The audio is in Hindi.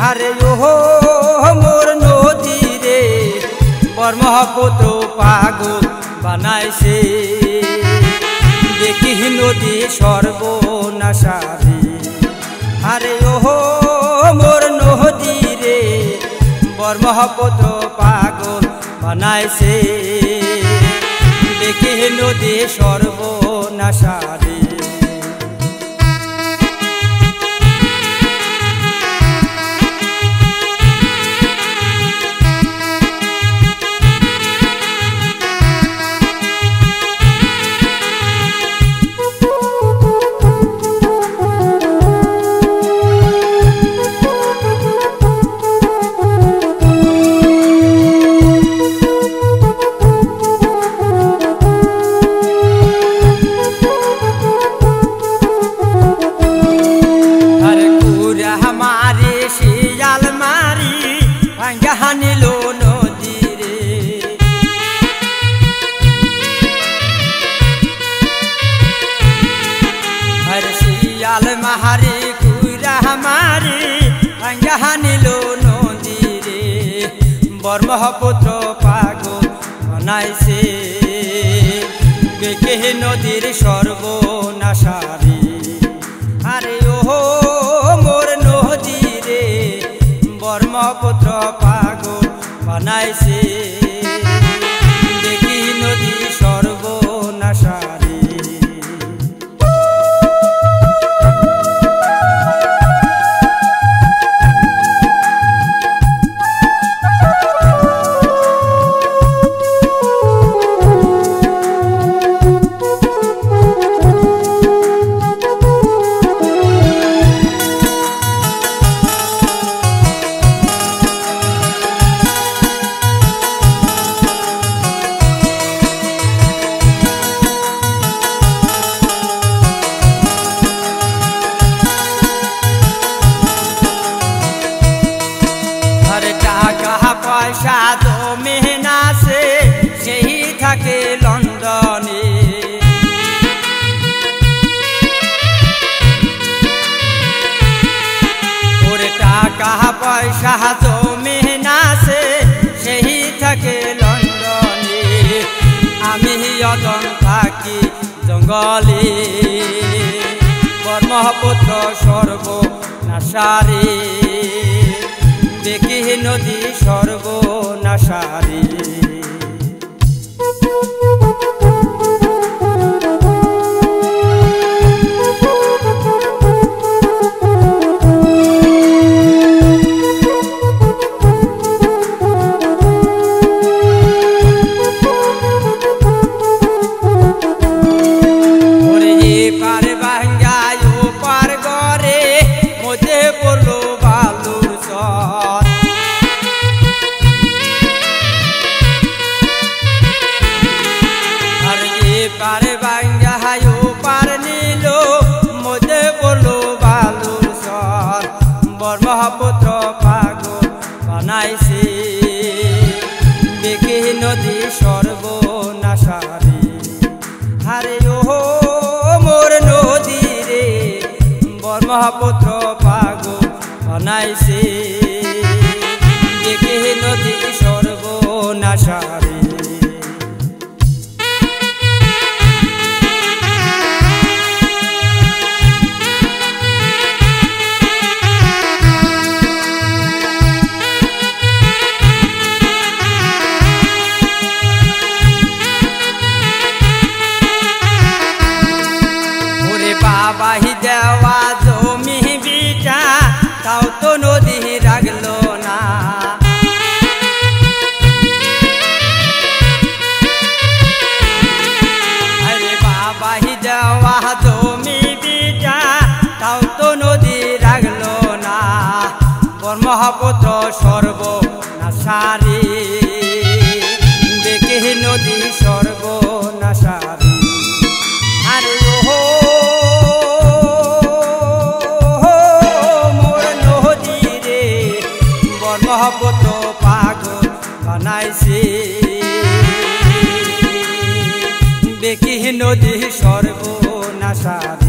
আরে ওহো মোর নদী রে ব্রহ্মপুত্র পাগল বানাইছে দেখি নদী সর্বনাশারে আরে ওহো মোর নদী রে ব্রহ্মপুত্র পাগল বানাইছে দেখি নদী সর্বনাশারে महारी कुरा हमारी अंगहानिलो नदी रे ब्रह्मपुत्र पागल बनाइছে बेके नदीर सर्वनाशारे आरे ओहो मोर नदी रे ब्रह्मपुत्र पागल बनाइছে बेके नदी सर्वनाशारे पैसा दो महीना से यही থাকে লন্ডনে ওরে টাকা পয়সা দো মहीना से यही থাকে লন্ডনে আমি অদন থাকি জঙ্গলে ব্রহ্মপুত্র সর্বনাশারে দেখি নদী সর্বনাশারে ওরে পার ভাঙ্গায় ও পার গরে মধ্যে পড়লো বালুর চর पार बांगा हायो पार नीलो मध्य पड़लो बालुर चर ब्रह्मपुत्र पागल बनाइছে बेके नदी सर्वनाशारे आरे ओहो मोर नदी रे ब्रह्मपुत्र पागल बनाइছে बेके नदी सर्वनाशारे बाबाही देवा जमी बिटा ताও तो नदी रागलो ना अरे बाबाही देवा जमी बिटा ताও तो नदी रागलो ना ब्रह्मपुत्र सर्वनाशारे बेके नदी सर्वनाशारे आरे ओहो ब्रह्मपुत्र पागल बनाइছে बेके नदी सर्वनाशारे।